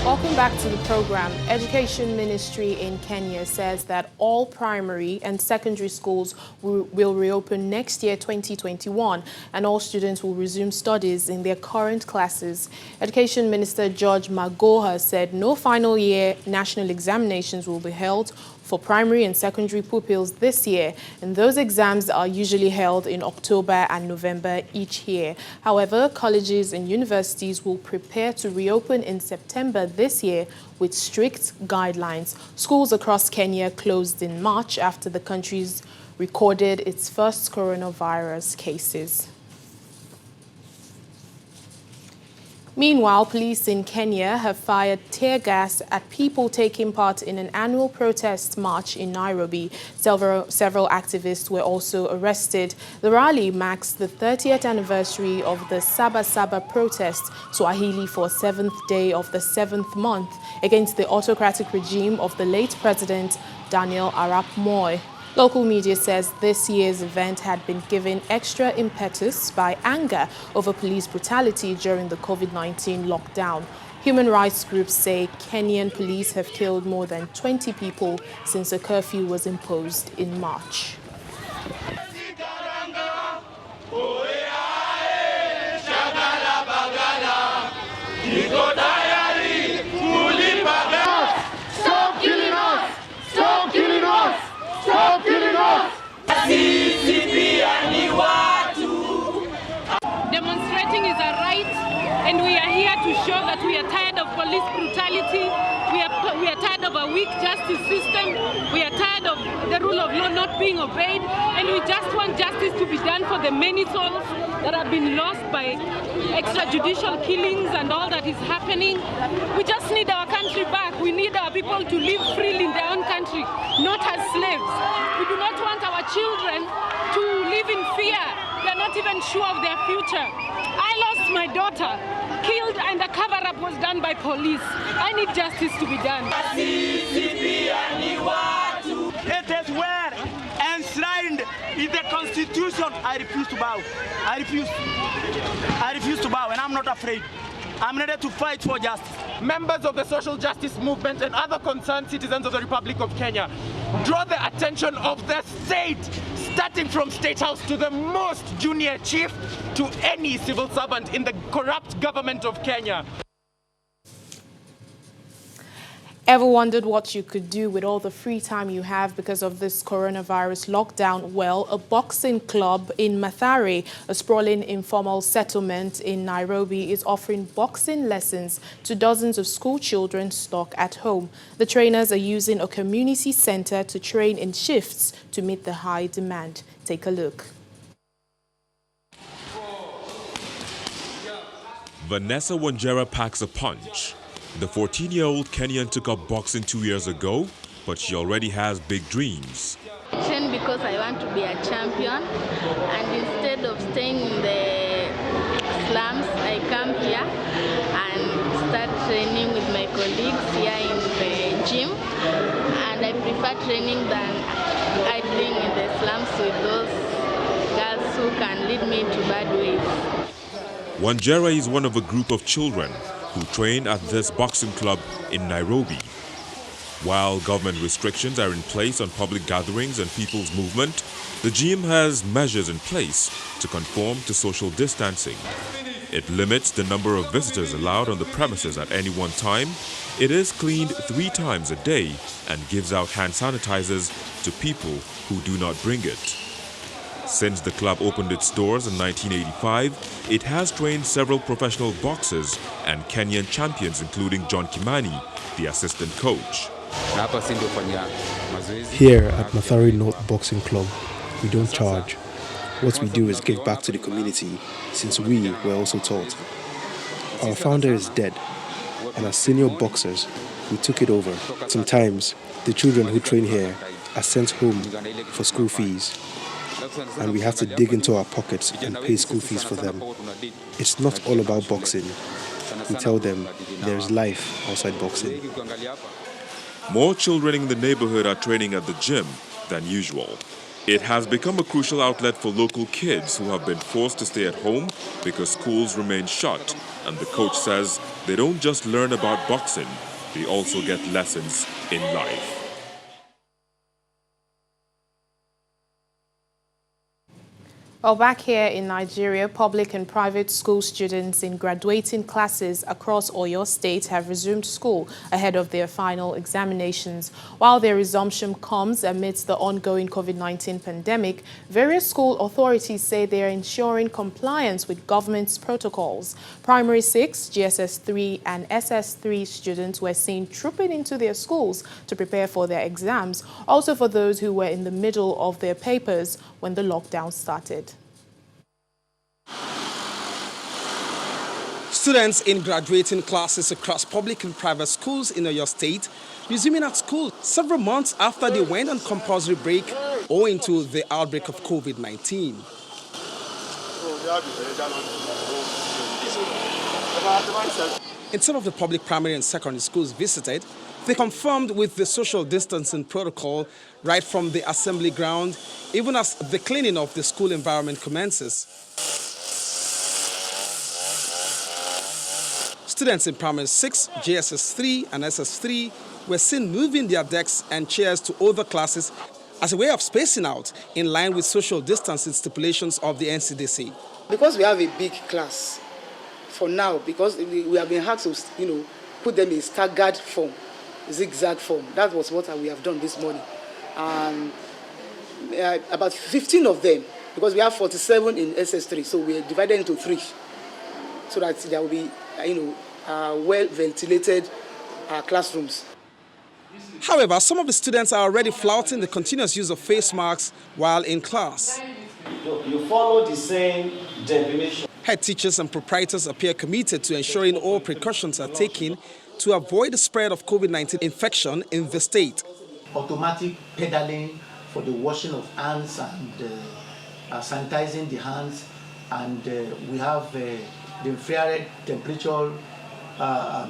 Welcome back to the program. Education Ministry in Kenya says that all primary and secondary schools will reopen next year, 2021, and all students will resume studies in their current classes. Education Minister George Magoha said no final year national examinations will be held for primary and secondary pupils this year, and those exams are usually held in October and November each year. However, colleges and universities will prepare to reopen in September this year with strict guidelines. Schools across Kenya closed in March after the country's recorded its first coronavirus cases. Meanwhile, police in Kenya have fired tear gas at people taking part in an annual protest march in Nairobi. Several activists were also arrested. The rally marks the 30th anniversary of the Saba Saba protest, Swahili for 7th day of the 7th month, against the autocratic regime of the late President Daniel Arap Moi. Local media says this year's event had been given extra impetus by anger over police brutality during the COVID-19 lockdown. Human rights groups say Kenyan police have killed more than 20 people since a curfew was imposed in March. Demonstrating is a right, and we are here to show that we are tired of police brutality. We are tired of a weak justice system. We are tired of the rule of law not being obeyed, and we just want justice to be done for the many souls that have been lost by extrajudicial killings and all that is happening. We just need our country back. We need our people to live freely in their own country, not as slaves. We do not want our children to live in fear. They are not even sure of their future. I lost my daughter, killed, and the cover-up was done by police. I need justice to be done. It is well enshrined in the Constitution. I refuse to bow. I refuse to bow, and I'm not afraid. I'm ready to fight for justice. Members of the social justice movement and other concerned citizens of the Republic of Kenya draw the attention of the state, starting from State House to the most junior chief to any civil servant in the corrupt government of Kenya. Ever wondered what you could do with all the free time you have because of this coronavirus lockdown? Well, a boxing club in Mathare, a sprawling informal settlement in Nairobi, is offering boxing lessons to dozens of school children stuck at home. The trainers are using a community center to train in shifts to meet the high demand. Take a look. Vanessa Wanjera packs a punch. The 14-year-old Kenyan took up boxing 2 years ago, but she already has big dreams. I train because I want to be a champion, and instead of staying in the slums, I come here and start training with my colleagues here in the gym, and I prefer training than idling in the slums with those girls who can lead me to bad ways. Wanjera is one of a group of children who train at this boxing club in Nairobi. While government restrictions are in place on public gatherings and people's movement, the gym has measures in place to conform to social distancing. It limits the number of visitors allowed on the premises at any one time. It is cleaned 3 times a day and gives out hand sanitizers to people who do not bring it. Since the club opened its doors in 1985, it has trained several professional boxers and Kenyan champions, including John Kimani, the assistant coach. Here at Mathare North Boxing Club, we don't charge. What we do is give back to the community, since we were also taught. Our founder is dead, and as senior boxers, we took it over. Sometimes, the children who train here are sent home for school fees, and we have to dig into our pockets and pay school fees for them. It's not all about boxing. We tell them there is life outside boxing. More children in the neighborhood are training at the gym than usual. It has become a crucial outlet for local kids who have been forced to stay at home because schools remain shut And the coach says they don't just learn about boxing, they also get lessons in life. Well, back here in Nigeria, public and private school students in graduating classes across Oyo State have resumed school ahead of their final examinations. While their resumption comes amidst the ongoing COVID-19 pandemic, various school authorities say they are ensuring compliance with government's protocols. Primary 6, GSS 3 and SS 3 students were seen trooping into their schools to prepare for their exams, also for those who were in the middle of their papers when the lockdown started. Students in graduating classes across public and private schools in Oyo State resuming at school several months after they went on compulsory break owing to the outbreak of COVID-19. In some of the public primary and secondary schools visited, they confirmed with the social distancing protocol right from the assembly ground, even as the cleaning of the school environment commences. Students in Primary 6, GSS 3 and SS 3 were seen moving their desks and chairs to other classes as a way of spacing out in line with social distancing stipulations of the NCDC. Because we have a big class for now, because we have been asked to put them in staggered form, zigzag form. That was what we have done this morning. About 15 of them, because we have 47 in SS3, so we are divided into 3, so that there will be, well-ventilated classrooms. However, some of the students are already flouting the continuous use of face masks while in class. You follow the same definition. Head teachers and proprietors appear committed to ensuring all precautions are taken to avoid the spread of COVID-19 infection in the state. Automatic pedaling for the washing of hands and sanitizing the hands, and we have the infrared temperature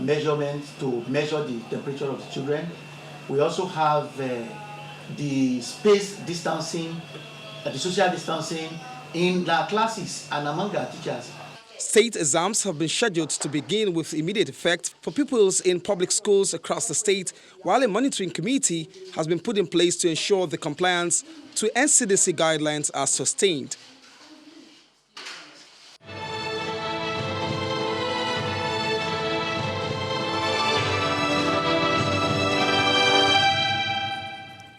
measurements to measure the temperature of the children. We also have the space distancing, the social distancing in our classes and among our teachers. State exams have been scheduled to begin with immediate effect for pupils in public schools across the state, while a monitoring committee has been put in place to ensure the compliance to NCDC guidelines are sustained.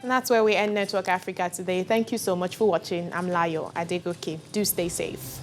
And that's where we end Network Africa today. Thank you so much for watching. I'm Layo Adegoke. Do stay safe.